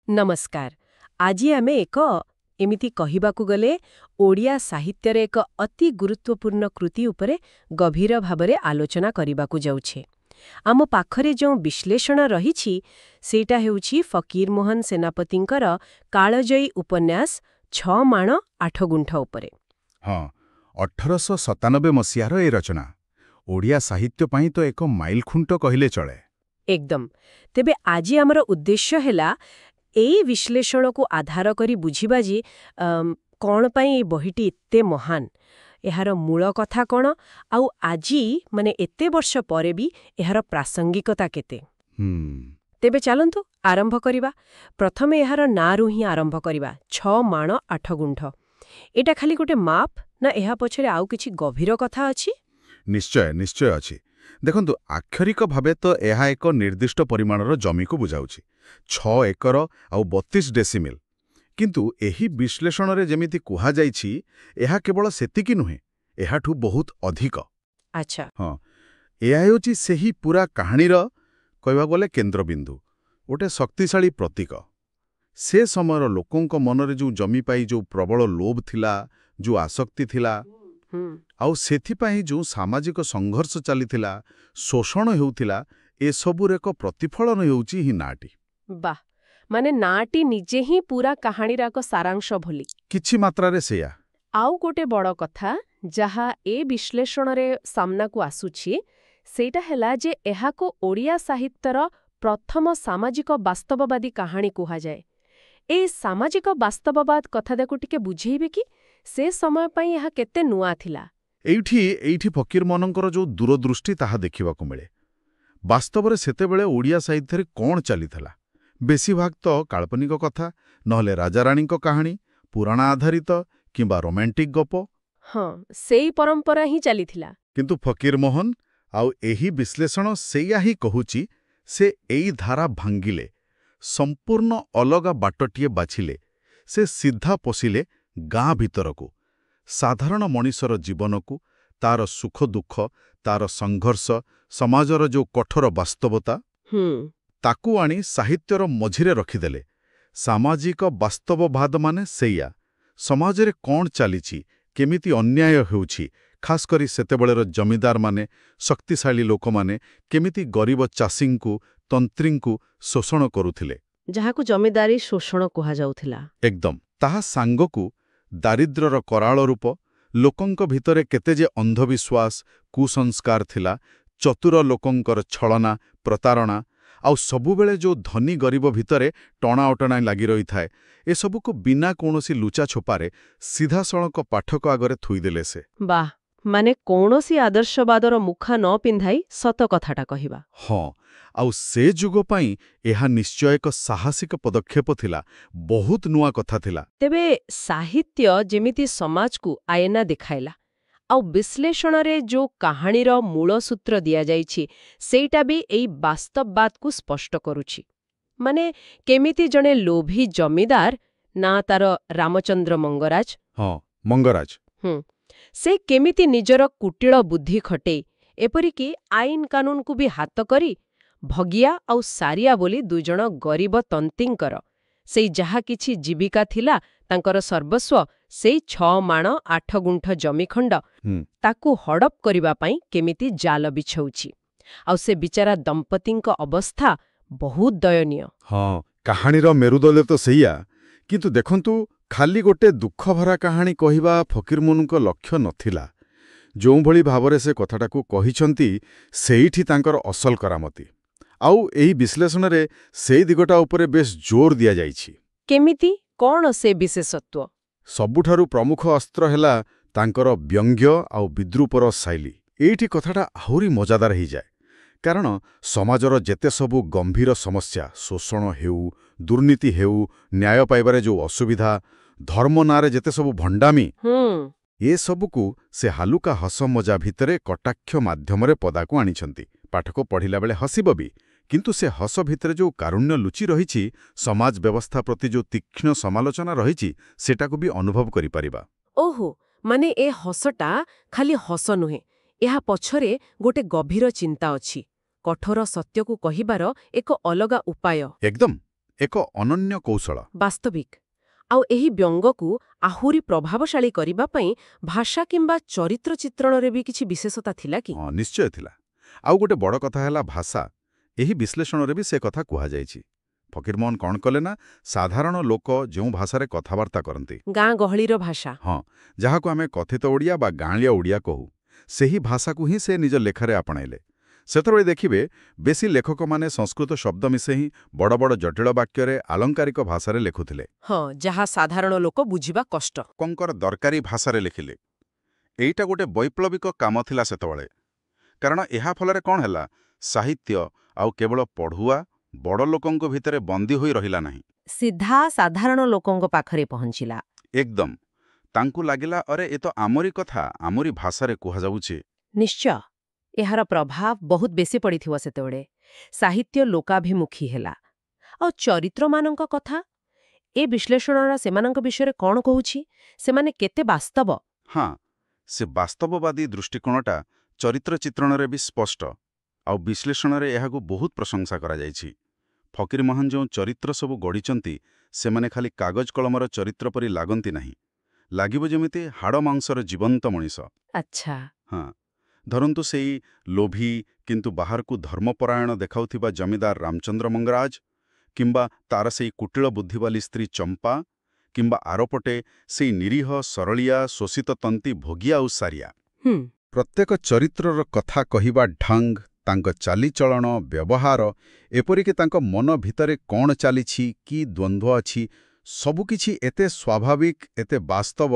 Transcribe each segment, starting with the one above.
नमस्कार। आज आमे एक एमिति कहिबाकु गले ओडिया साहित्यर एक अति गुरुत्वपूर्ण कृति उपरे गभीर भाबरे आलोचना करिबाकु जाउछे। आम पाखरे जो विश्लेषण रहिछि सेटा हेउछि फकीरमोहन सेनापतिंकर कालजयी उपन्यास 6 माण 8 गुंठ उपरे। हाँ, 1897 मसीहार ए रचना ओडिया साहित्य पाई तो एक माइलखुंट कहिले चले। एकदम। तेबे आजी हमर उद्देश्य हेला एई विश्लेषण को आधार करी बुझिबा जे कौन पाई ए बहिटी एते महान, एहार मूल कथा कौन, आउ आजी माने एते वर्ष परे भी एहार प्रासंगिकता केते। तेबे चलंतु आरंभ करिबा। प्रथमे एहार नारु ही आरंभ करिबा। 6 माण 8 गुंठ। एटा खाली गोटे माप ना एहा पछरे आउ किछि गभीर कथा अछि? निश्चय निश्चय अछि। देखंतु आक्षरिक भावे तो एहा एक निर्दिष्ट परिमाणर जमी को बुझाउछि, 6 एकर आउ 32 डेसिमिल। किंतु एही विश्लेषण रे जेमिति कुहा जाइछि एहा केवल सेतिकी नुहे, एहाठु बहुत अधिक। अच्छा। हाँ, एहा हेउछि सेही पूरा कहानीर कहबा गले केंद्रबिंदु, गोटे शक्तिशाली प्रतीक। से समयर लोकंक मनरे जो जमी पाई जो प्रबल लोभ थिला, जो आसक्ति थिला, आउ सेथिपाई जो सामाजिक संघर्ष चलीथिला, शोषण हेउथिला, ए सबुर एक प्रतिफलन हेउछि ही नाटी। वाह, माने नाटी निजे ही पूरा कहानीर एक सारांश भली किछि मात्रारे सेया। आउ गोटे बड़ कथा जहा ए विश्लेषण रे सामना को आसुछि सेटा हेला जे एहा को ओडिया साहित्यर प्रथम सामाजिक वास्तववादी कहानी कुहा जाए। ए सामाजिक वास्तववाद कथादाकु टिके बुझेइबे कि से समय पाई एहा केते नुआ थिला। एइठी फकीर मनंकर जो दूरदृष्टि ताहा देखिबाकु मिले। वास्तव रे सेतेबेले ओडिया साहित्य रे कोन चलीथला, बेसी भाग तो काल्पनिक कथा, नहले राजाराणीक कहानी, पुराण आधारित किंबा रोमांटिक गप। हाँ, सेई परंपरा ही चलीथिला। किंतु फकीरमोहन आउ एही विश्लेषण सेया ही कहुची, से एई धारा भांगिले, संपूर्ण अलगा बाटटिए बाछिले, से सीधा पशिले गाँ भितरकू, साधारण मनीषर जीवनकू, तार सुख दुख, तार संघर्ष, समाजर जो कठोर वास्तवता, ताकू आनी साहित्यर मझिरे रखिदेले। सामाजिक वास्तववाद माने सेया, समाजरे कौन चालिछि, केमिति अन्याय हेउछि, खास करी सेतेबेलेर जमीदार माने, शक्तिशाली लोक माने केमिति गरीब चाषींकू, तंत्रींकू शोषण करुथिले, जहाकू जमीदारी शोषण कुहा जाउथिला। एकदम। ताहा सांगकू दारिद्र्यर कराळ रूप, लोकंक भितरे केते जे अंधविश्वास, कुसंस्कार थिला, चतुर लोकंकर छलना, प्रतारणा, आउ सबुबेले जो धनी गरीब भितरे टणाअटଣା लागि रही थाए, ए सबुको बिना कोनोसी लुचा छोपारे सीधा सळक पाठक आगरे थुईदेले से। वाह, माने कोनोसी आदर्शवादर मुखा न पिंधाई सत कथाटा कहिबा। हाँ, आउ से जुग पाई एहा निश्चय एक साहसिक पदक्षेप थिला, बहुत नुआ कथा थिला। तेबे साहित्य जेमिति समाज को आयना देखाइला, आउ विश्लेषण रे जो कहानीर मूल सूत्र दिया जाइछि सेटा भी एई वास्तववाद को स्पष्ट करूछि। माने केमिति जने लोभी जमीदार ना तार रामचंद्र मंगराज, हाँ मंगराज, से केमिति निजर कुटिल बुद्धि खटे, एपरिकी आईन कानून को भी हाथ करी भगिया आउ सारिया बोली दुजण गरीब तंतींकर सेई जहा किछि जीविका थिला, तांकर सर्वस्व सेई 6 माण 8 गुंठ जमीखंड ताकू हड़प करिबा पाई केमिति जाल बिछौछि। आउ से बिचारा दंपतिंक अवस्था बहुत दयनीय। हाँ, कहानीर मेरुदले तो सेया। किंतु देखंतु खाली गोटे दुख भरा कहानी कहिबा फकीरमोहनक लक्ष्य नथिला। जों भली भावरे से कथाटाकू कहिछंती सेइठी तांकर असल करामती। आउ एही विश्लेषण रे सेई दिगटा उपरे बेस जोर दिया जाइछि। केमिति कोन से विशेषत्व? सबुठारु प्रमुख अस्त्र हेला तांकर व्यंग्य आउ विद्रूपर शैली। एइठी कथाटा आहुरी मजादार ही जाए, कारण समाजर जेते सबु गंभीर समस्या, शोषण हेउ, दुर्नीति हेउ, न्याय पाइबारे जो असुविधा, धर्म नारे जेते सबु भंडामी, ए सबुकू से हालुका हस मजा भितरे कटाक्ष माध्यमरे पदाकू आनिछंती। पाठक पढ़िला बेले हसिब भी, किंतु से हस भितरे जो कारुण्य लुचि रहिछि, समाज व्यवस्था प्रति जो तीक्ष्ण समालोचना रहिछि, सेटाकू भी अनुभव करि परिबा। ओहो, माने ए हसटा खाली हस नुहे, एहा पछरे गोटे गभीर चिंता अछि, कठोर सत्यकू कहिबार एक अलगा उपाय। एकदम। ଏକ ଅନନ୍ୟ କୌଶଳ। ବାସ୍ତବିକ। ଆଉ ଏହି ବ୍ୟଙ୍ଗକୁ ଆହୁରି ପ୍ରଭାବଶାଳୀ କରିବା ପାଇଁ ଭାଷା କିମ୍ବା ଚରିତ୍ର ଚିତ୍ରଣରେ ବି କିଛି ବିଶେଷତା ଥିଲା କି? ହଁ, ନିଶ୍ଚୟ ଥିଲା। ଆଉ ଗୋଟେ ବଡ଼ କଥା ହେଲା ଭାଷା। ଏହି ବିଶ୍ଳେଷଣରେ ବି ସେ କଥା କୁହାଯାଇଛି। ଫକୀରମୋହନ କ'ଣ କଲେ ନା, ସାଧାରଣ ଲୋକ ଯେଉଁ ଭାଷାରେ କଥାବାର୍ତ୍ତା କରନ୍ତି, ଗାଁ ଗହଳିର ଭାଷା। ହଁ, ଯାହାକୁ ଆମେ କଥିତ ଓଡ଼ିଆ ବା ଗାଁଳିଆ ଓଡ଼ିଆ କହୁ, ସେହି ଭାଷାକୁ ହିଁ ସେ ନିଜ ଲେଖାରେ ଆପଣାଇଲେ। ସେତେବେଳେ ଦେଖିବେ, ବେଶୀ ଲେଖକମାନେ ସଂସ୍କୃତ ଶବ୍ଦ ମିଶେଇ ବଡ଼ ବଡ଼ ଜଟିଳ ବାକ୍ୟରେ ଆଲଙ୍କାରିକ ଭାଷାରେ ଲେଖୁଥିଲେ। ହଁ, ଯାହା ସାଧାରଣ ଲୋକ ବୁଝିବା କଷ୍ଟ। ଲୋକଙ୍କର ଦରକାରୀ ଭାଷାରେ ଲେଖିଲେ। ଏଇଟା ଗୋଟେ ବୈପ୍ଳବିକ କାମ ଥିଲା ସେତେବେଳେ। କାରଣ ଏହା ଫଳରେ କ'ଣ ହେଲା, ସାହିତ୍ୟ ଆଉ କେବଳ ପଢ଼ୁଆ ବଡ଼ ଲୋକଙ୍କ ଭିତରେ ବନ୍ଦୀ ହୋଇ ରହିଲା ନାହିଁ। ସିଧା ସାଧାରଣ ଲୋକଙ୍କ ପାଖରେ ପହଞ୍ଚିଲା। ଏକଦମ। ତାଙ୍କୁ ଲାଗିଲା, ଅରେ ଏ ତ ଆମରି କଥା, ଆମରି ଭାଷାରେ କୁହାଯାଉଛି। ନିଶ୍ଚୟ। ଏହାର ପ୍ରଭାବ ବହୁତ ବେଶୀ ପଡ଼ିଥିବ ସେତେବେଳେ। ସାହିତ୍ୟ ଲୋକାଭିମୁଖୀ ହେଲା। ଆଉ ଚରିତ୍ରମାନଙ୍କ କଥା? ଏ ବିଶ୍ଳେଷଣର ସେମାନଙ୍କ ବିଷୟରେ କ'ଣ କହୁଛି? ସେମାନେ କେତେ ବାସ୍ତବ? ହଁ, ସେ ବାସ୍ତବବାଦୀ ଦୃଷ୍ଟିକୋଣଟା ଚରିତ୍ର ଚିତ୍ରଣରେ ବି ସ୍ପଷ୍ଟ। ଆଉ ବିଶ୍ଳେଷଣରେ ଏହାକୁ ବହୁତ ପ୍ରଶଂସା କରାଯାଇଛି। ଫକୀରମୋହନ ଯେଉଁ ଚରିତ୍ର ସବୁ ଗଢ଼ିଛନ୍ତି, ସେମାନେ ଖାଲି କାଗଜ କଲମର ଚରିତ୍ର ପରି ଲାଗନ୍ତି ନାହିଁ। ଲାଗିବ ଯେମିତି ହାଡ଼ ମାଂସର ଜୀବନ୍ତ ମଣିଷ। ଆଚ୍ଛା। ହଁ, ଧରନ୍ତୁ ସେଇ ଲୋଭୀ କିନ୍ତୁ ବାହାରକୁ ଧର୍ମପରାୟଣ ଦେଖାଉଥିବା ଜମିଦାର ରାମଚନ୍ଦ୍ର ମଙ୍ଗରାଜ, କିମ୍ବା ତାର ସେଇ କୁଟିଳ ବୁଦ୍ଧିବାଲୀ ସ୍ତ୍ରୀ ଚମ୍ପା, କିମ୍ବା ଆରପଟେ ସେଇ ନିରୀହ ସରଳିଆ ଶୋଷିତ ତନ୍ତୀ ଭୋଗିଆ ଆଉ ସାରିଆ। ପ୍ରତ୍ୟେକ ଚରିତ୍ରର କଥା କହିବା ଢଙ୍ଗ, ତାଙ୍କ ଚାଲିଚଳଣ, ବ୍ୟବହାର, ଏପରିକି ତାଙ୍କ ମନ ଭିତରେ କ'ଣ ଚାଲିଛି, କି ଦ୍ୱନ୍ଦ୍ୱ ଅଛି, ସବୁକିଛି ଏତେ ସ୍ୱାଭାବିକ, ଏତେ ବାସ୍ତବ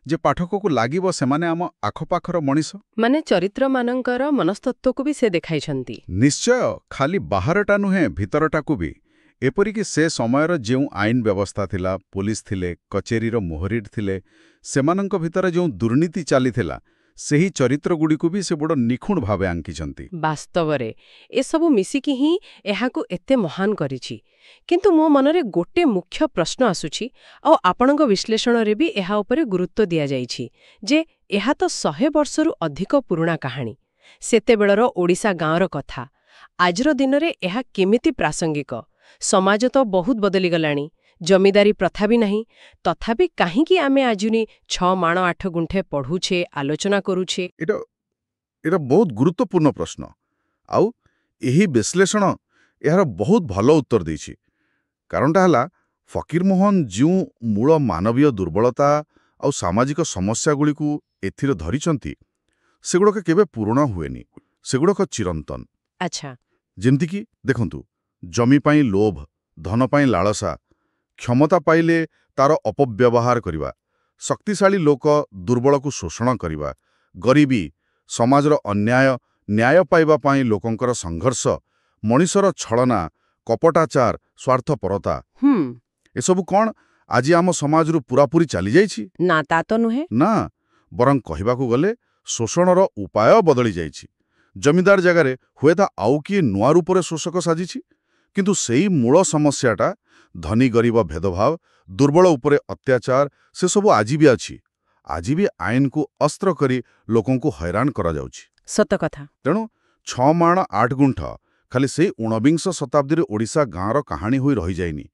ଯେ ପାଠକକୁ ଲାଗିବ ସେମାନେ ଆମ ଆଖପାଖର ମଣିଷ। ମାନେ ଚରିତ୍ରମାନଙ୍କର ମନସ୍ତତ୍ୱକୁ ବି ସେ ଦେଖାଇଛନ୍ତି। ନିଶ୍ଚୟ, ଖାଲି ବାହାରଟା ନୁହେଁ, ଭିତରଟାକୁ ବି। ଏପରିକି ସେ ସମୟର ଯେଉଁ ଆଇନ ବ୍ୟବସ୍ଥା ଥିଲା, ପୋଲିସ ଥିଲେ, କଚେରୀର ମୋହରିର ଥିଲେ, ସେମାନଙ୍କ ଭିତରେ ଯେଉଁ ଦୁର୍ନୀତି ଚାଲିଥିଲା, ସେହି ଚରିତ୍ରଗୁଡ଼ିକୁ ବି ସେ ବଡ଼ ନିଖୁଣ ଭାବେ ଆଙ୍କିଛନ୍ତି। ବାସ୍ତବରେ ଏସବୁ ମିଶିକି ହିଁ ଏହାକୁ ଏତେ ମହାନ କରିଛି। କିନ୍ତୁ ମୋ ମନରେ ଗୋଟେ ମୁଖ୍ୟ ପ୍ରଶ୍ନ ଆସୁଛି, ଆଉ ଆପଣଙ୍କ ବିଶ୍ଳେଷଣରେ ବି ଏହା ଉପରେ ଗୁରୁତ୍ୱ ଦିଆଯାଇଛି, ଯେ ଏହା ତ 100 ବର୍ଷରୁ ଅଧିକ ପୁରୁଣା କାହାଣୀ। ସେତେବେଳର ଓଡ଼ିଶା ଗାଁର କଥା। ଆଜିର ଦିନରେ ଏହା କେମିତି ପ୍ରାସଙ୍ଗିକ? ସମାଜ ତ ବହୁତ ବଦଳିଗଲାଣି, ଜମିଦାରୀ ପ୍ରଥା ବି ନାହିଁ। ତଥାପି କାହିଁକି ଆମେ ଆଜିନି 6 ମାଣ 8 ଗୁଣ୍ଠେ ପଢ଼ୁଛେ, ଆଲୋଚନା କରୁଛେ? ଏଇଟା ବହୁତ ଗୁରୁତ୍ୱପୂର୍ଣ୍ଣ ପ୍ରଶ୍ନ। ଆଉ ଏହି ବିଶ୍ଳେଷଣ ଏହାର ବହୁତ ଭଲ ଉତ୍ତର ଦେଇଛି। କାରଣଟା ହେଲା, ଫକୀରମୋହନ ଯେଉଁ ମୂଳ ମାନବୀୟ ଦୁର୍ବଳତା ଆଉ ସାମାଜିକ ସମସ୍ୟାଗୁଡ଼ିକୁ ଏଥିରେ ଧରିଛନ୍ତି, ସେଗୁଡ଼ାକ କେବେ ପୁରୁଣା ହୁଏନି। ସେଗୁଡ଼ାକ ଚିରନ୍ତନ। ଆଚ୍ଛା। ଯେମିତିକି ଦେଖନ୍ତୁ, ଜମି ପାଇଁ ଲୋଭ, ଧନ ପାଇଁ ଲାଳସା, କ୍ଷମତା ପାଇଲେ ତାର ଅପବ୍ୟବହାର କରିବା, ଶକ୍ତିଶାଳୀ ଲୋକ ଦୁର୍ବଳକୁ ଶୋଷଣ କରିବା, ଗରିବୀ, ସମାଜର ଅନ୍ୟାୟ, ନ୍ୟାୟ ପାଇବା ପାଇଁ ଲୋକଙ୍କର ସଂଘର୍ଷ, ମଣିଷର ଛଳନା, କପଟାଚାର, ସ୍ୱାର୍ଥପରତା। ଏସବୁ କ'ଣ ଆଜି ଆମ ସମାଜରୁ ପୂରାପୂରି ଚାଲିଯାଇଛି? ନା, ତା ତ ନୁହେଁ। ନା, ବରଂ କହିବାକୁ ଗଲେ ଶୋଷଣର ଉପାୟ ବଦଳି ଯାଇଛି। ଜମିଦାର ଜାଗାରେ ହୁଏତ ଆଉ କିଏ ନୂଆ ରୂପରେ ଶୋଷକ ସାଜିଛି, କିନ୍ତୁ ସେଇ ମୂଳ ସମସ୍ୟାଟା, ଧନୀ ଗରିବ ଭେଦଭାବ, ଦୁର୍ବଳ ଉପରେ ଅତ୍ୟାଚାର, ସେସବୁ ଆଜି ବି ଅଛି। ଆଜି ବି ଆଇନକୁ ଅସ୍ତ୍ର କରି ଲୋକଙ୍କୁ ହଇରାଣ କରାଯାଉଛି। ସତ କଥା। ତେଣୁ 6 ମାଣ 8 ଗୁଣ୍ଠ ଖାଲି ସେଇ 19ବିଂଶ ଶତାବ୍ଦୀରେ ଓଡ଼ିଶା ଗାଁର କାହାଣୀ ହୋଇ ରହିଯାଇନି।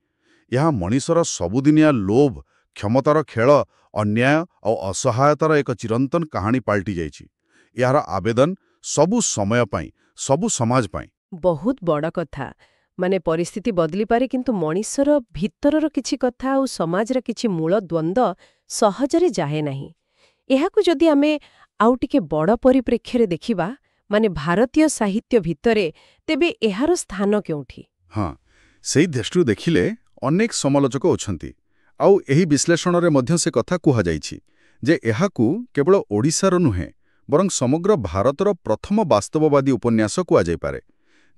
ଏହା ମଣିଷର ସବୁଦିନିଆ ଲୋଭ, କ୍ଷମତାର ଖେଳ, ଅନ୍ୟାୟ ଆଉ ଅସହାୟତାର ଏକ ଚିରନ୍ତନ କାହାଣୀ ପାଲଟି ଯାଇଛି। ଏହାର ଆବେଦନ ସବୁ ସମୟ ପାଇଁ, ସବୁ ସମାଜ ପାଇଁ। ବହୁତ ବଡ଼ କଥା। ମାନେ ପରିସ୍ଥିତି ବଦଳିପାରେ, କିନ୍ତୁ ମଣିଷର ଭିତରର କିଛି କଥା ଆଉ ସମାଜର କିଛି ମୂଳ ଦ୍ୱନ୍ଦ୍ୱ ସହଜରେ ଯାଏ ନାହିଁ। ଏହାକୁ ଯଦି ଆମେ ଆଉ ଟିକେ ବଡ଼ ପରିପ୍ରେକ୍ଷୀରେ ଦେଖିବା, ମାନେ ଭାରତୀୟ ସାହିତ୍ୟ ଭିତରେ, ତେବେ ଏହାର ସ୍ଥାନ କେଉଁଠି? ହଁ, ସେଇ ଦୃଷ୍ଟିରୁ ଦେଖିଲେ ଅନେକ ସମାଲୋଚକ ଅଛନ୍ତି। ଆଉ ଏହି ବିଶ୍ଳେଷଣରେ ମଧ୍ୟ ସେ କଥା କୁହାଯାଇଛି ଯେ ଏହାକୁ କେବଳ ଓଡ଼ିଶାର ନୁହେଁ, ବରଂ ସମଗ୍ର ଭାରତର ପ୍ରଥମ ବାସ୍ତବବାଦୀ ଉପନ୍ୟାସ କୁହାଯାଇପାରେ,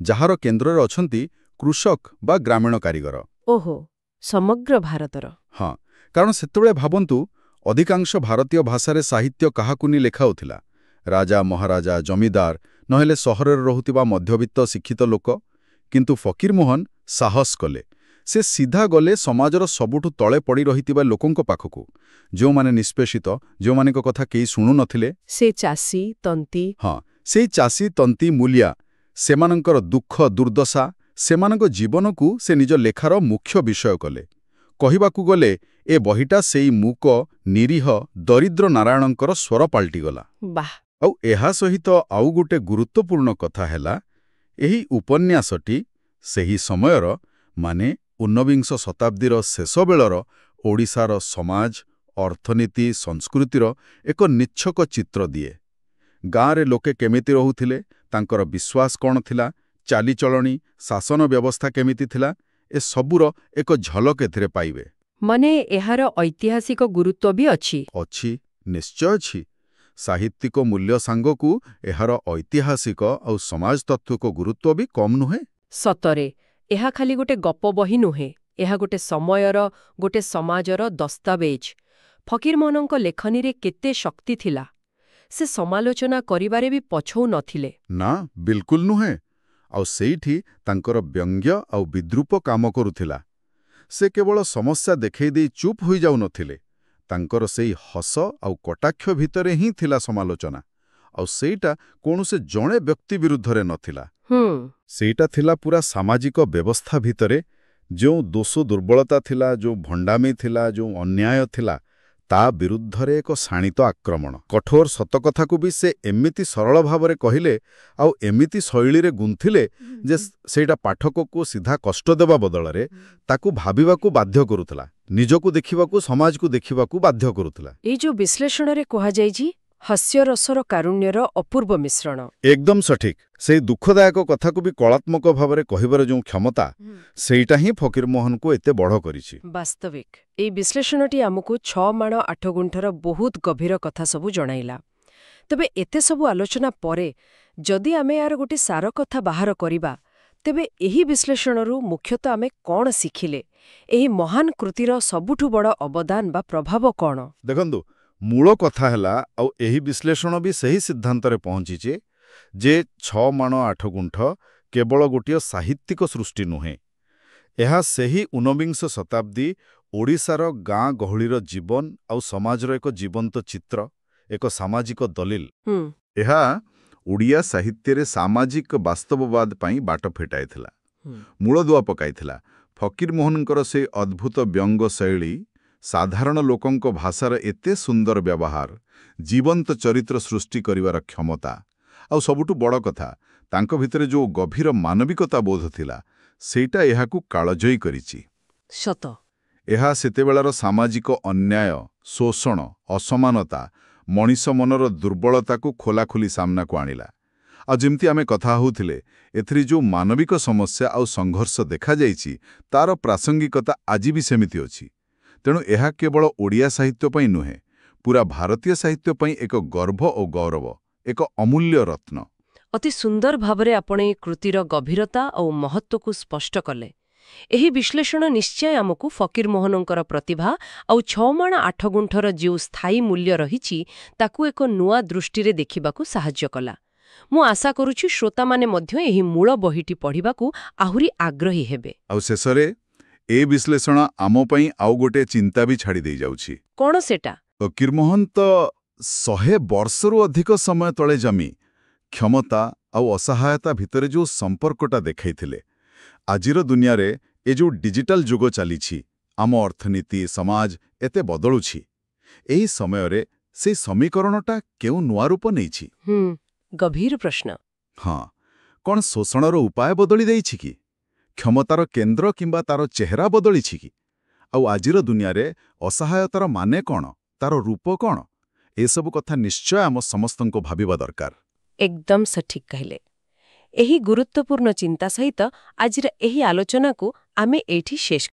ଯାହାର କେନ୍ଦ୍ରରେ ଅଛନ୍ତି କୃଷକ ବା ଗ୍ରାମୀଣ କାରିଗର। ଓହୋ, ସମଗ୍ର ଭାରତର। ହଁ, କାରଣ ସେତେବେଳେ ଭାବନ୍ତୁ, ଅଧିକାଂଶ ଭାରତୀୟ ଭାଷାରେ ସାହିତ୍ୟ କାହାକୁ ନେଇ ଲେଖାଉଥିଲା? ରାଜା, ମହାରାଜା, ଜମିଦାର, ନହେଲେ ସହରରେ ରହୁଥିବା ମଧ୍ୟବିତ୍ତ ଶିକ୍ଷିତ ଲୋକ। କିନ୍ତୁ ଫକୀରମୋହନ ସାହସ କଲେ। ସେ ସିଧା ଗଲେ ସମାଜର ସବୁଠୁ ତଳେ ପଡ଼ି ରହିଥିବା ଲୋକଙ୍କ ପାଖକୁ, ଯେଉଁମାନେ ନିଷ୍ପେଷିତ, ଯେଉଁମାନଙ୍କ କଥା କେହି ଶୁଣୁନଥିଲେ। ସେ ଚାଷୀ, ତନ୍ତୀ। ହଁ, ସେଇ ଚାଷୀ, ତନ୍ତୀ, ମୂଲିଆ, ସେମାନଙ୍କର ଦୁଃଖ ଦୁର୍ଦ୍ଦଶା, ସେମାନଙ୍କ ଜୀବନକୁ ସେ ନିଜ ଲେଖାର ମୁଖ୍ୟ ବିଷୟ କଲେ। କହିବାକୁ ଗଲେ ଏ ବହିଟା ସେଇ ମୂକ, ନିରୀହ, ଦରିଦ୍ର ନାରାୟଣଙ୍କର ସ୍ୱର ପାଲଟିଗଲା। ବାଃ! ଆଉ ଏହା ସହିତ ଆଉ ଗୋଟେ ଗୁରୁତ୍ୱପୂର୍ଣ୍ଣ କଥା ହେଲା, ଏହି ଉପନ୍ୟାସଟି ସେହି ସମୟର ମାନେ ଊନବିଂଶ ଶତାବ୍ଦୀର ଶେଷ ବେଳର ଓଡ଼ିଶାର ସମାଜ, ଅର୍ଥନୀତି, ସଂସ୍କୃତିର ଏକ ନିଚ୍ଛକ ଚିତ୍ର ଦିଏ। ଗାଁରେ ଲୋକେ କେମିତି ରହୁଥିଲେ, ତାଙ୍କର ବିଶ୍ୱାସ କ'ଣ ଥିଲା, ଚାଲିଚଳଣି, ଶାସନ ବ୍ୟବସ୍ଥା କେମିତି ଥିଲା, ଏ ସବୁର ଏକ ଝଲକ ଏଥିରେ ପାଇବେ। ମାନେ ଏହାର ଐତିହାସିକ ଗୁରୁତ୍ୱ ବି ଅଛି। ଅଛି, ନିଶ୍ଚୟ ଅଛି। ସାହିତ୍ୟିକ ମୂଲ୍ୟ ସାଙ୍ଗକୁ ଏହାର ଐତିହାସିକ ଆଉ ସମାଜତତ୍ତ୍ୱିକ ଗୁରୁତ୍ୱ ବି କମ୍ ନୁହେଁ। ସତରେ, ଏହା ଖାଲି ଗୋଟେ ଗପ ବହି ନୁହେଁ, ଏହା ଗୋଟେ ସମୟର, ଗୋଟେ ସମାଜର ଦସ୍ତାବେଜ। ଫକୀରମୋହନଙ୍କ ଲେଖନୀରେ କେତେ ଶକ୍ତି ଥିଲା। ସେ ସମାଲୋଚନା କରିବାରେ ବି ପଛଉ ନଥିଲେ। ନା, ବିଲକୁଲ ନୁହେଁ। ଆଉ ସେଇଠି ତାଙ୍କର ବ୍ୟଙ୍ଗ୍ୟ ଆଉ ବିଦ୍ରୂପ କାମ କରୁଥିଲା। ସେ କେବଳ ସମସ୍ୟା ଦେଖେଇ ଦେଇ ଚୁପ୍ ହୋଇଯାଉନଥିଲେ। ତାଙ୍କର ସେଇ ହସ ଆଉ କଟାକ୍ଷ ଭିତରେ ହିଁ ଥିଲା ସମାଲୋଚନା। ଆଉ ସେଇଟା କୌଣସି ଜଣେ ବ୍ୟକ୍ତି ବିରୁଦ୍ଧରେ ନଥିଲା। ସେଇଟା ଥିଲା ପୁରା ସାମାଜିକ ବ୍ୟବସ୍ଥା ଭିତରେ ଯେଉଁ ଦୋଷ ଦୁର୍ବଳତା ଥିଲା, ଯେଉଁ ଭଣ୍ଡାମି ଥିଲା, ଯେଉଁ ଅନ୍ୟାୟ ଥିଲା, ତା ବିରୁଦ୍ଧରେ ଏକ ଶାଣିତ ଆକ୍ରମଣ। କଠୋର ସତକଥାକୁ ବି ସେ ଏମିତି ସରଳ ଭାବରେ କହିଲେ ଆଉ ଏମିତି ଶୈଳୀରେ ଗୁନ୍ଥିଲେ ଯେ ସେଇଟା ପାଠକକୁ ସିଧା କଷ୍ଟ ଦେବା ବଦଳରେ ତାକୁ ଭାବିବାକୁ ବାଧ୍ୟ କରୁଥିଲା, ନିଜକୁ ଦେଖିବାକୁ, ସମାଜକୁ ଦେଖିବାକୁ ବାଧ୍ୟ କରୁଥିଲା। ଏଇ ଯୋଉ ବିଶ୍ଳେଷଣରେ କୁହାଯାଇଛି, ହାସ୍ୟରସର କାରୁଣ୍ୟର ଅପୂର୍ବ ମିଶ୍ରଣ। ଏକଦମ ସଠିକ୍। ସେଇ ଦୁଃଖଦାୟକ କଥାକୁ ବି କଳାତ୍ମକ ଭାବରେ କହିବାର ଯେଉଁ କ୍ଷମତା, ସେଇଟା ହିଁ ଫକୀରମୋହନଙ୍କୁ ଏତେ ବଡ଼ କରିଛି। ବାସ୍ତବିକ ଏଇ ବିଶ୍ଳେଷଣଟି ଆମକୁ 6 ମାଣ 8 ଗୁଣ୍ଠର ବହୁତ ଗଭୀର କଥା ସବୁ ଜଣାଇଲା। ତେବେ ଏତେ ସବୁ ଆଲୋଚନା ପରେ ଯଦି ଆମେ ଏହାର ଗୋଟେ ସାର କଥା ବାହାର କରିବା, ତେବେ ଏହି ବିଶ୍ଳେଷଣରୁ ମୁଖ୍ୟତଃ ଆମେ କ'ଣ ଶିଖିଲେ? ଏହି ମହାନ କୃତିର ସବୁଠୁ ବଡ଼ ଅବଦାନ ବା ପ୍ରଭାବ କ'ଣ? ଦେଖନ୍ତୁ, ମୂଳ କଥା ହେଲା, ଆଉ ଏହି ବିଶ୍ଳେଷଣ ବି ସେହି ସିଦ୍ଧାନ୍ତରେ ପହଞ୍ଚିଛି ଯେ 6 ମାଣ 8 ଗୁଣ୍ଠ କେବଳ ଗୋଟିଏ ସାହିତ୍ୟିକ ସୃଷ୍ଟି ନୁହେଁ। ଏହା ସେହି ଊନବିଂଶ ଶତାବ୍ଦୀ ଓଡ଼ିଶାର ଗାଁ ଗହଳିର ଜୀବନ ଆଉ ସମାଜର ଏକ ଜୀବନ୍ତ ଚିତ୍ର, ଏକ ସାମାଜିକ ଦଲିଲ। ଏହା ଓଡ଼ିଆ ସାହିତ୍ୟରେ ସାମାଜିକ ବାସ୍ତବବାଦ ପାଇଁ ବାଟ ଫିଟାଇଥିଲା, ମୂଳଦୁଆ ପକାଇଥିଲା। ଫକୀରମୋହନଙ୍କର ସେ ଅଦ୍ଭୁତ ବ୍ୟଙ୍ଗ ଶୈଳୀ, ସାଧାରଣ ଲୋକଙ୍କ ଭାଷାର ଏତେ ସୁନ୍ଦର ବ୍ୟବହାର, ଜୀବନ୍ତ ଚରିତ୍ର ସୃଷ୍ଟି କରିବାର କ୍ଷମତା, ଆଉ ସବୁଠୁ ବଡ଼ କଥା, ତାଙ୍କ ଭିତରେ ଯେଉଁ ଗଭୀର ମାନବିକତା ବୋଧ ଥିଲା, ସେଇଟା ଏହାକୁ କାଳଜୟୀ କରିଛି। ସତ। ଏହା ସେତେବେଳର ସାମାଜିକ ଅନ୍ୟାୟ, ଶୋଷଣ, ଅସମାନତା, ମଣିଷ ମନର ଦୁର୍ବଳତାକୁ ଖୋଲାଖୋଲି ସାମ୍ନାକୁ ଆଣିଲା। ଆଉ ଯେମିତି ଆମେ କଥା ହେଉଥିଲେ, ଏଥିରେ ଯେଉଁ ମାନବିକ ସମସ୍ୟା ଆଉ ସଂଘର୍ଷ ଦେଖାଯାଇଛି, ତାର ପ୍ରାସଙ୍ଗିକତା ଆଜି ବି ସେମିତି ଅଛି। ତେଣୁ ଏହା କେବଳ ଓଡ଼ିଆ ସାହିତ୍ୟ ପାଇଁ ନୁହେଁ, ପୁରା ଭାରତୀୟ ସାହିତ୍ୟ ପାଇଁ ଏକ ଗର୍ବ ଓ ଗୌରବ, ଏକ ଅମୂଲ୍ୟ ରତ୍ନ। ଅତି ସୁନ୍ଦର ଭାବରେ ଆପଣ ଏହି କୃତିର ଗଭୀରତା ଆଉ ମହତ୍ତ୍ୱକୁ ସ୍ପଷ୍ଟ କଲେ। ଏହି ବିଶ୍ଳେଷଣ ନିଶ୍ଚୟ ଆମକୁ ଫକୀରମୋହନଙ୍କର ପ୍ରତିଭା ଆଉ 6 ମାଣ 8 ଗୁଣ୍ଠର ଯେଉଁ ସ୍ଥାୟୀ ମୂଲ୍ୟ ରହିଛି, ତାକୁ ଏକ ନୂଆ ଦୃଷ୍ଟିରେ ଦେଖିବାକୁ ସାହାଯ୍ୟ କଲା। ମୁଁ ଆଶା କରୁଛି ଶ୍ରୋତାମାନେ ମଧ୍ୟ ଏହି ମୂଳ ବହିଟି ପଢ଼ିବାକୁ ଆହୁରି ଆଗ୍ରହୀ ହେବେ। ଆଉ ଶେଷରେ ଏ ବିଶ୍ଳେଷଣ ଆମ ପାଇଁ ଆଉ ଗୋଟେ ଚିନ୍ତା ବି ଛାଡ଼ି ଦେଇଯାଉଛି। କ'ଣ ସେଟା? ଫକୀରମୋହନ ତ 100 ବର୍ଷରୁ ଅଧିକ ସମୟ ତଳେ ଜମି କ୍ଷମତା ଆଉ ଅସହାୟତା ଭିତରେ ଯେଉଁ ସମ୍ପର୍କଟା ଦେଖାଇଥିଲେ, ଆଜିର ଦୁନିଆରେ ଏ ଯେଉଁ ଡିଜିଟାଲ ଯୁଗ ଚାଲିଛି, ଆମ ଅର୍ଥନୀତି, ସମାଜ ଏତେ ବଦଳୁଛି, ଏହି ସମୟରେ ସେଇ ସମୀକରଣଟା କେଉଁ ନୂଆ ରୂପ ନେଇଛି? ଗଭୀର ପ୍ରଶ୍ନ। ହଁ, କ'ଣ ଶୋଷଣର ଉପାୟ ବଦଳି ଦେଇଛି କି? କ୍ଷମତାର କେନ୍ଦ୍ର କିମ୍ବା ତାର ଚେହେରା ବଦଳିଛି କି? ଆଉ ଆଜିର ଦୁନିଆରେ ଅସହାୟତାର ମାନେ କ'ଣ, ତାର ରୂପ କ'ଣ? ଏସବୁ କଥା ନିଶ୍ଚୟ ଆମ ସମସ୍ତଙ୍କୁ ଭାବିବା ଦରକାର। ଏକଦମ ସଠିକ୍ କହିଲେ। ଏହି ଗୁରୁତ୍ୱପୂର୍ଣ୍ଣ ଚିନ୍ତା ସହିତ ଆଜିର ଏହି ଆଲୋଚନାକୁ ଆମେ ଏଇଠି ଶେଷ